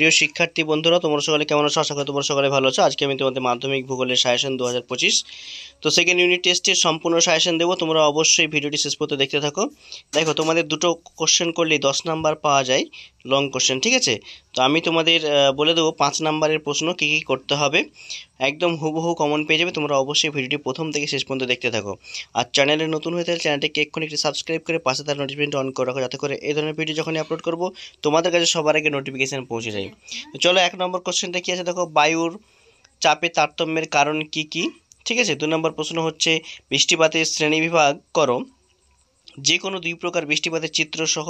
প্রিয় শিক্ষার্থী বন্ধুরা, তোমরা সকলে কেমন আছো? আশা করি তোমরা সকলে ভালো আছো। আজকে আমি তোমাদের মাধ্যমিক ভূগোলের সাজেশন 2025 তো সেকেন্ড ইউনিট টেস্টের সম্পূর্ণ সাজেশন দেবো। তোমরা অবশ্যই ভিডিওটি শেষ পর্যন্ত দেখতে থাকো। দেখো, তোমাদের দুটো কোশ্চেন করলেই 10 নাম্বার পাওয়া যায়, লং কোশ্চেন, ঠিক আছে? তো আমি তোমাদের বলে দেবো 5 নাম্বারের প্রশ্ন কী কী করতে হবে, একদম হুবহু কমন পেয়ে যাবে। তোমরা অবশ্যই ভিডিওটি প্রথম থেকে শেষ পর্যন্ত দেখতে থাকো। আর চ্যানেলে নতুন হয়ে থাকলে চ্যানেলটিকে এক্ষুনি একটি সাবস্ক্রাইব করে পাশে তার নোটিফিকেশন অন করে রাখো, যাতে করে এই ধরনের ভিডিও যখনই আপলোড করবো তোমাদের কাছে সবার আগে নোটিফিকেশান পৌঁছে যায়। তো চলো, 1 নম্বর কোশ্চেনটা কী আছে দেখো, বায়ুর চাপে তারতম্যের কারণ কি কি, ঠিক আছে? 2 নম্বর প্রশ্ন হচ্ছে বৃষ্টিপাতের শ্রেণীবিভাগ করো, যে কোনো দুই প্রকার বৃষ্টিপাতের চিত্রসহ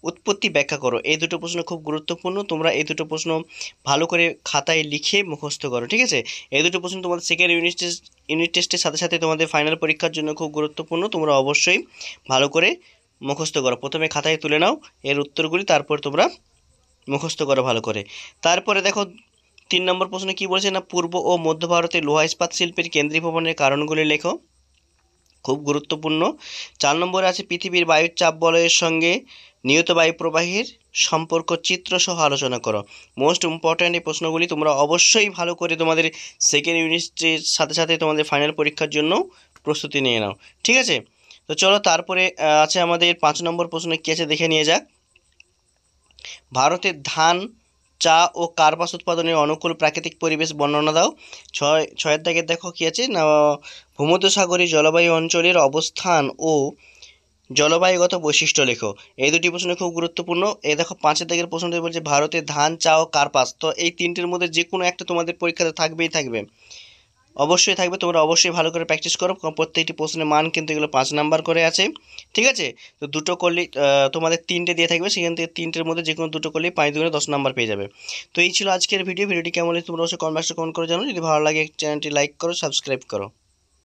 উৎপত্তি ব্যাখ্যা করো। এই দুটো প্রশ্ন খুব গুরুত্বপূর্ণ, তোমরা এই দুটো প্রশ্ন ভালো করে খাতায় লিখে মুখস্থ করো, ঠিক আছে? এই দুটো প্রশ্ন তোমাদের সেকেন্ড ইউনিট টেস্টের সাথে সাথে তোমাদের ফাইনাল পরীক্ষার জন্য খুব গুরুত্বপূর্ণ। তোমরা অবশ্যই ভালো করে মুখস্থ করো। প্রথমে খাতায় তুলে নাও এর উত্তরগুলি, তারপর তোমরা মুখস্থ করো ভালো করে। তারপরে দেখো 3 নম্বর প্রশ্নে কী বলছে না, পূর্ব ও মধ্য ভারতে লোহা ইস্পাত শিল্পের কেন্দ্রীভবনের কারণগুলি লেখো, খুব গুরুত্বপূর্ণ। 4 নম্বরে আছে পৃথিবীর বায়ুর চাপ বলয়ের সঙ্গে নিয়ত বায়ু প্রবাহের সম্পর্ক চিত্রসহ আলোচনা করো। মোস্ট ইম্পর্ট্যান্ট এই প্রশ্নগুলি তোমরা অবশ্যই ভালো করে তোমাদের সেকেন্ড ইউনিটের সাথে সাথে তোমাদের ফাইনাল পরীক্ষার জন্য প্রস্তুতি নিয়ে নাও, ঠিক আছে? তো চলো, তারপরে আছে আমাদের 5 নম্বর প্রশ্ন কী আছে দেখে নিয়ে যাক। ভারতের ধান, চা ও কার্পাস উৎপাদনের অনুকূল প্রাকৃতিক পরিবেশ বর্ণনা দাও। ছয়ের দাগের দেখো কী আছে না, ভূমধ্যসাগরীয় জলবায়ু অঞ্চলের অবস্থান ও জলবায়ুগত বৈশিষ্ট্য লেখো। এই দুটি প্রশ্ন খুব গুরুত্বপূর্ণ। এই দেখো 5 দাগের প্রশ্নটি বলছে ভারতের ধান, চা ও কার্পাস। তো এই তিনটের মধ্যে যে কোনো একটা তোমাদের পরীক্ষাতে থাকবেই থাকবে, অবশ্যই থাকবে। তোমরা অবশ্যই ভালো করে প্র্যাকটিস করো। প্রত্যেকটি প্রশ্নের মান কিন্তু এগুলো 5 নাম্বার করে আছে, ঠিক আছে? তো দুটো করলেই তোমাদের 3টে দিয়ে থাকবে, সেখান থেকে 3টের মধ্যে যে কোনো দুটো করলেই 5 দুগুণে 10 নাম্বার পেয়ে যাবে। তো এই ছিল আজকের ভিডিওটি কেমন হয়েছে তোমরা অবশ্যই কমেন্ট বক্সে কমেন্ট করে জানো। যদি ভালো লাগে চ্যানেলটি লাইক করো, সাবস্ক্রাইব করো।